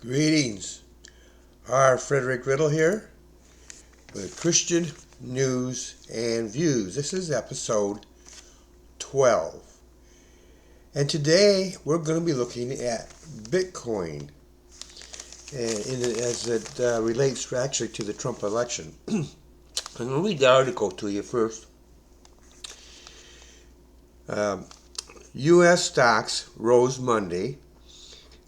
Greetings. Our Frederick Riddle here with Christian News and Views. This is episode 12. And today we're going to be looking at Bitcoin as it relates actually to the Trump election. I'm going to read the article to you first. U.S. stocks rose Monday,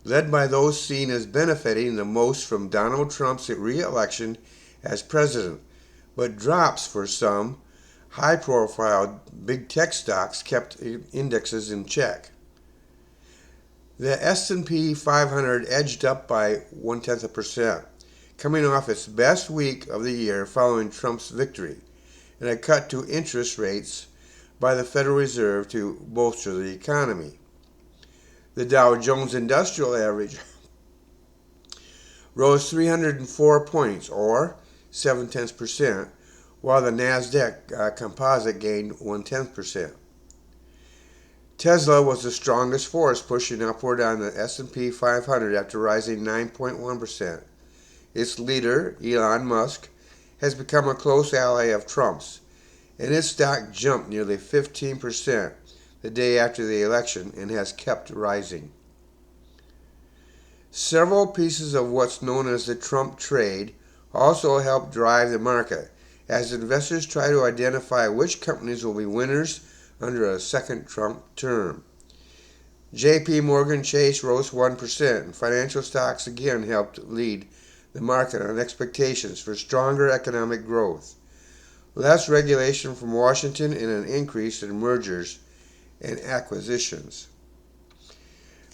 led by those seen as benefiting the most from Donald Trump's re-election as president, but drops for some high-profile big tech stocks kept indexes in check. The S&P 500 edged up by 0.1%, coming off its best week of the year following Trump's victory, and a cut to interest rates by the Federal Reserve to bolster the economy. The Dow Jones Industrial Average rose 304 points, or 0.7%, while the Nasdaq Composite gained 0.1%. Tesla was the strongest force, pushing upward on the S&P 500 after rising 9.1%. Its leader, Elon Musk, has become a close ally of Trump's, and its stock jumped nearly 15% the day after the election and has kept rising. Several pieces of what's known as the Trump trade also helped drive the market, as investors try to identify which companies will be winners under a second Trump term. J.P. Morgan Chase rose 1%, and financial stocks again helped lead the market on expectations for stronger economic growth, less regulation from Washington, and an increase in mergers and acquisitions.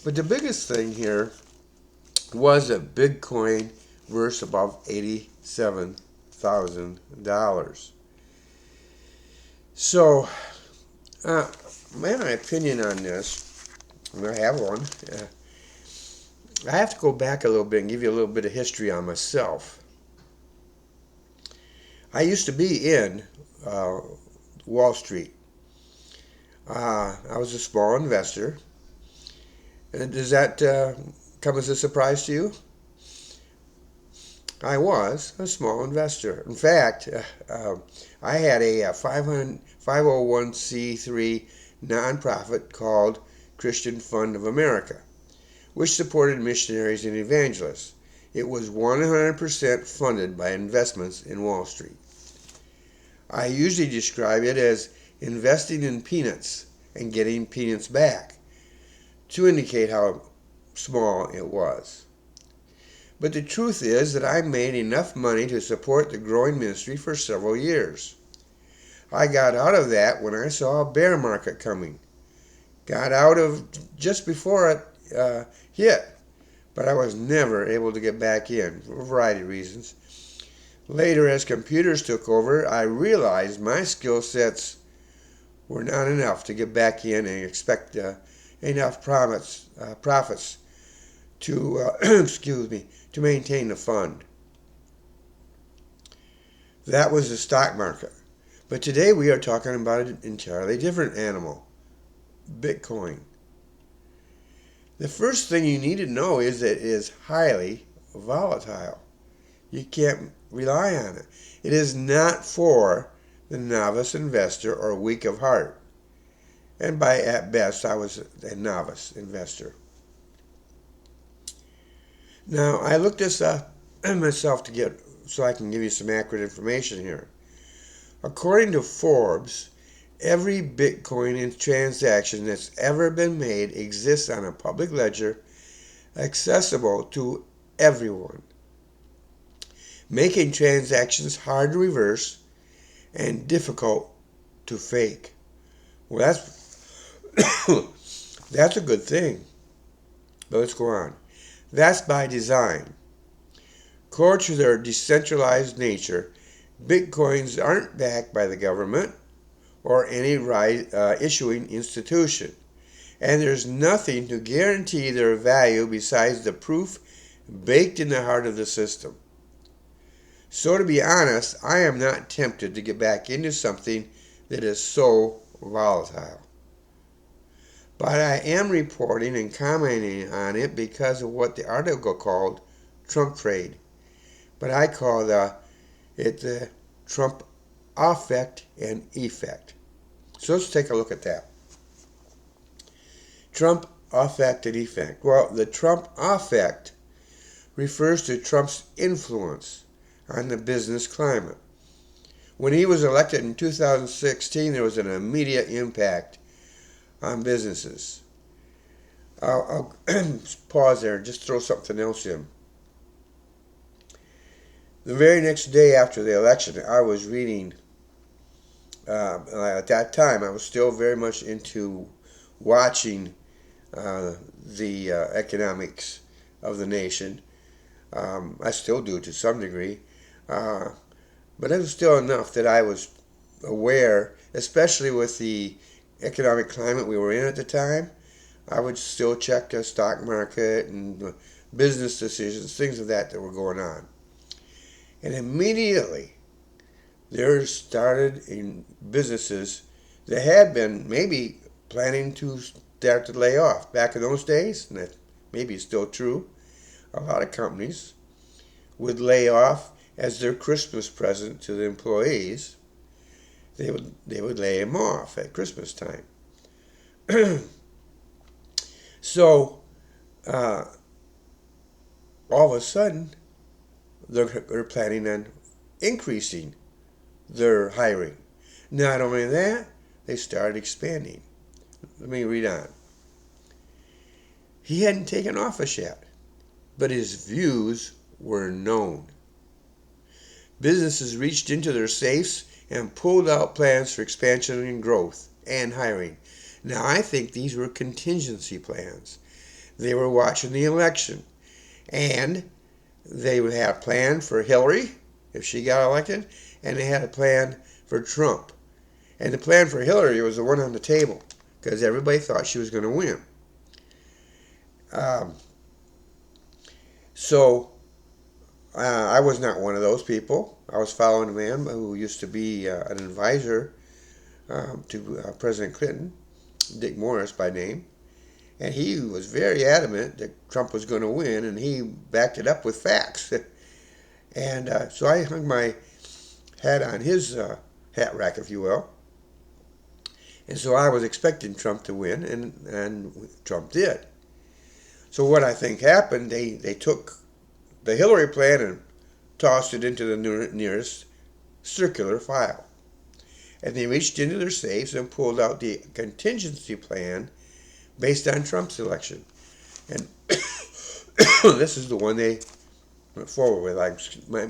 But the biggest thing here was that Bitcoin burst above $87,000. So, my opinion on this, and I have one, I have to go back a little bit and give you a little bit of history on myself. I used to be in Wall Street. I was a small investor. And does that come as a surprise to you? I was a small investor. In fact, I had a 501c3 nonprofit called Christian Fund of America, which supported missionaries and evangelists. It was 100% funded by investments in Wall Street. I usually describe it as investing in peanuts and getting peanuts back to indicate how small it was. But the truth is that I made enough money to support the growing ministry for several years. I got out of that when I saw a bear market coming. Got out of just before it hit, but I was never able to get back in for a variety of reasons. Later, as computers took over, I realized my skill sets were not enough to get back in and expect enough profits to to maintain the fund. That was the stock market. But today we are talking about an entirely different animal, Bitcoin. The first thing you need to know is that it is highly volatile. You can't rely on it. It is not for the novice investor or weak of heart. And at best, I was a novice investor. Now, I looked this up myself so I can give you some accurate information here. According to Forbes, every Bitcoin transaction that's ever been made exists on a public ledger, accessible to everyone, making transactions hard to reverse and difficult to fake. Well, that's a good thing. But let's go on. That's by design. Core to their decentralized nature, Bitcoins aren't backed by the government or any issuing institution, and there's nothing to guarantee their value besides the proof baked in the heart of the system. So to be honest, I am not tempted to get back into something that is so volatile. But I am reporting and commenting on it because of what the article called Trump trade, but I call it the Trump affect and effect. So let's take a look at that. Trump affect and effect. Well, the Trump affect refers to Trump's influence on the business climate. When he was elected in 2016, there was an immediate impact on businesses. I'll pause there and just throw something else in. The very next day after the election, I was reading, at that time, I was still very much into watching the economics of the nation. I still do to some degree, but it was still enough that I was aware, especially with the economic climate we were in at the time. I would still check the stock market and business decisions, things of that were going on. And immediately, there started in businesses that had been maybe planning to start to lay off. Back in those days, and that maybe is still true, a lot of companies would lay off as their Christmas present to the employees. They would lay them off at Christmas time. So all of a sudden, they're planning on increasing their hiring. Not only that, they started expanding. Let me read on. He hadn't taken office yet, but his views were known. Businesses reached into their safes and pulled out plans for expansion and growth and hiring. Now, I think these were contingency plans. They were watching the election, and they would have a plan for Hillary if she got elected, and they had a plan for Trump. And the plan for Hillary was the one on the table because everybody thought she was going to win. I was not one of those people. I was following a man who used to be an advisor to President Clinton, Dick Morris by name, and he was very adamant that Trump was going to win, and he backed it up with facts. And so I hung my hat on his hat rack, if you will. And so I was expecting Trump to win, and Trump did. So what I think happened, they took the Hillary plan and tossed it into the nearest circular file. And they reached into their safes and pulled out the contingency plan based on Trump's election. And this is the one they went forward with. I'm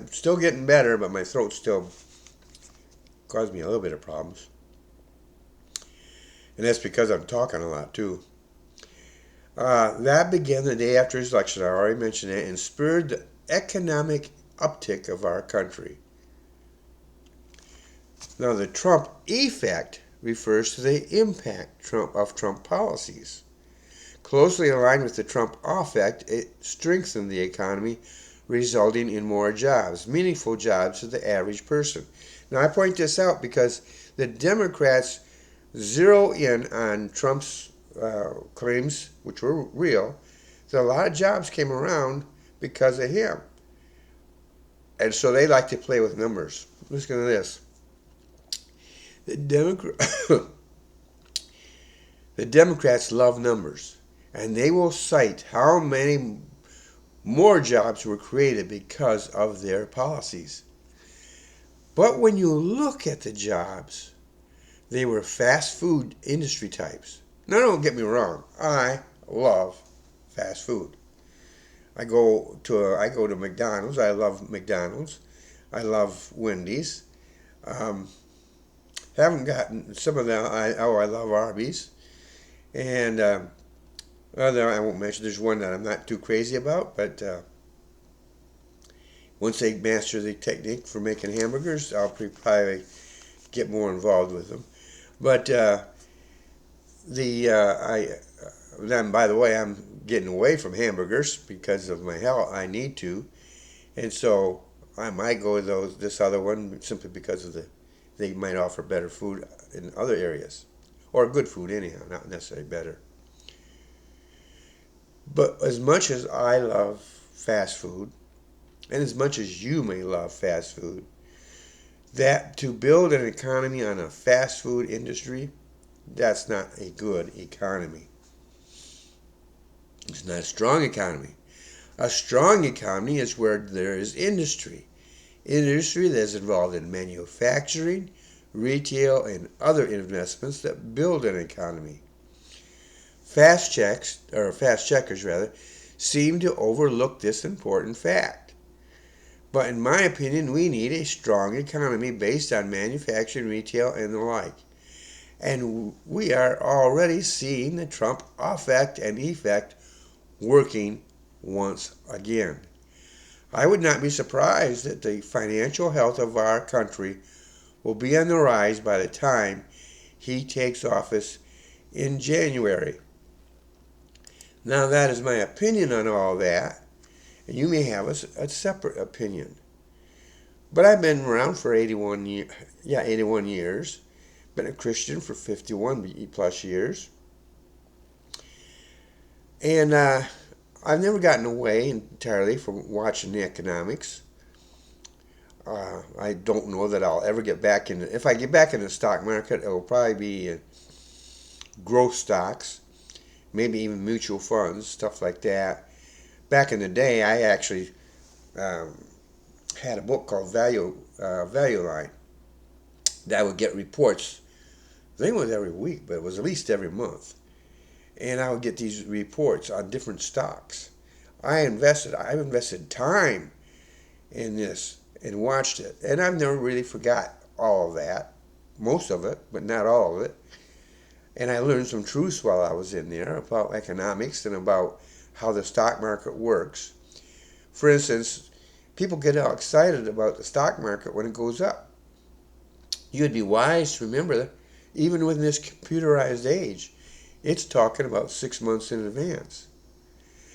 still getting better, but my throat still caused me a little bit of problems. And that's because I'm talking a lot, too. That began the day after his election, I already mentioned it, and spurred the economic uptick of our country. Now, the Trump effect refers to the impact of Trump policies. Closely aligned with the Trump effect, it strengthened the economy, resulting in more jobs, meaningful jobs to the average person. Now, I point this out because the Democrats zero in on Trump's claims, which were real, that a lot of jobs came around because of him. And so they like to play with numbers. Listen to this. The Democrats love numbers, and they will cite how many more jobs were created because of their policies. But when you look at the jobs, they were fast food industry types. Now, don't get me wrong. I love fast food. I go to McDonald's. I love McDonald's. I love Wendy's. Haven't gotten some of them. I love Arby's. And other I won't mention. There's one that I'm not too crazy about, but once they master the technique for making hamburgers, I'll probably get more involved with them. But then, by the way, I'm getting away from hamburgers because of my health. I need to, and so I might go with this other one simply because of they might offer better food in other areas, or good food anyhow, not necessarily better. But as much as I love fast food, And as much as you may love fast food, that to build an economy on a fast food industry, that's not a good economy. It's not a strong economy. A strong economy is where there is industry. Industry that is involved in manufacturing, retail, and other investments that build an economy. Fast checkers rather, seem to overlook this important fact. But in my opinion, we need a strong economy based on manufacturing, retail, and the like. And we are already seeing the Trump effect working once again. I would not be surprised that the financial health of our country will be on the rise by the time he takes office in January. Now, that is my opinion on all that, and you may have a separate opinion. But I've been around for 81 years. Been a Christian for 51 plus years. And I've never gotten away entirely from watching the economics. I don't know that I'll ever get back in. If I get back in the stock market, it will probably be growth stocks, maybe even mutual funds, stuff like that. Back in the day, I actually had a book called Value Line that would get reports. I think it was every week, but it was at least every month. And I would get these reports on different stocks. I've invested time in this and watched it. And I've never really forgot all of that. Most of it, but not all of it. And I learned some truths while I was in there about economics and about how the stock market works. For instance, people get all excited about the stock market when it goes up. You'd be wise to remember that even with this computerized age, it's talking about 6 months in advance.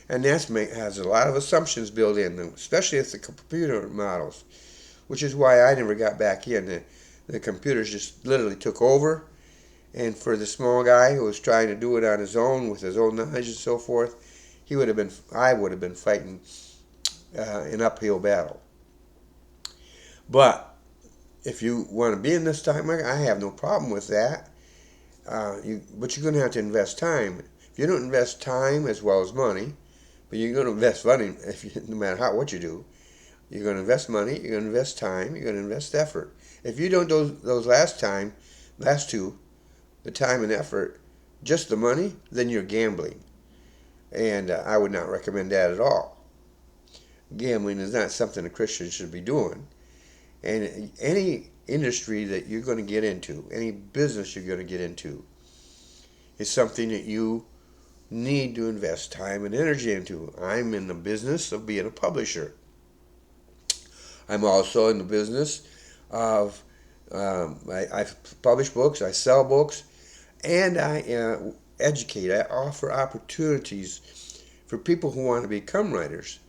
And that has a lot of assumptions built in, especially with the computer models, which is why I never got back in. The computers just literally took over. And for the small guy who was trying to do it on his own with his own knowledge and so forth, I would have been fighting an uphill battle. But if you want to be in the stock market, I have no problem with that. But you're going to have to invest time. If you don't invest time as well as money, but you're going to invest money no matter what you do, you're going to invest money, you're going to invest time, you're going to invest effort. If you don't do those last two, the time and effort, just the money, then you're gambling. And I would not recommend that at all. Gambling is not something a Christian should be doing. And any industry that you're going to get into, any business you're going to get into, is something that you need to invest time and energy into. I'm in the business of being a publisher. I'm also in the business of I publish books, I sell books, and I educate. I offer opportunities for people who want to become writers,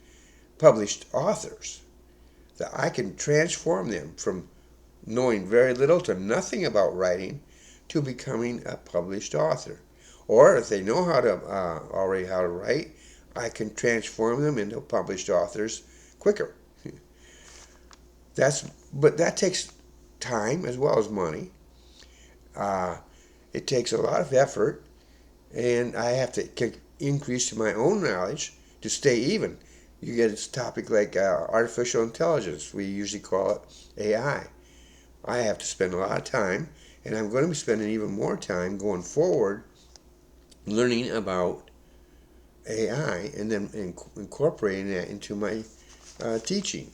published authors, that I can transform them from knowing very little to nothing about writing to becoming a published author. Or if they know already how to write, I can transform them into published authors quicker. But that takes time as well as money. It takes a lot of effort, and I have to increase my own knowledge to stay even. You get a topic like artificial intelligence. We usually call it AI. I have to spend a lot of time, and I'm going to be spending even more time going forward learning about AI and then incorporating that into my teaching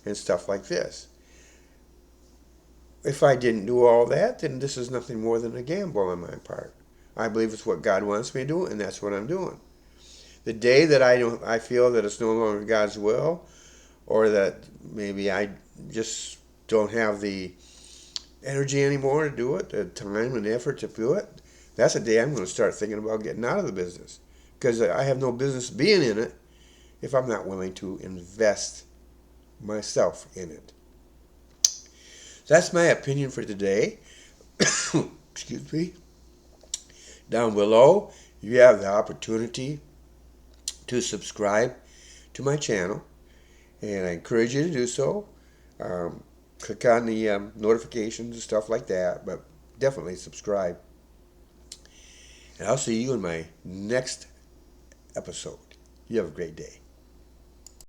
and stuff like this. If I didn't do all that, then this is nothing more than a gamble on my part. I believe it's what God wants me to do, and that's what I'm doing. The day that I feel that it's no longer God's will, or that maybe I just don't have the energy anymore to do it, the time and effort to do it, that's the day I'm going to start thinking about getting out of the business. Because I have no business being in it if I'm not willing to invest myself in it. That's my opinion for today. Excuse me. Down below, you have the opportunity to subscribe to my channel and I encourage you to do so. Click on the notifications and stuff like that, but definitely subscribe. And I'll see you in my next episode. You have a great day.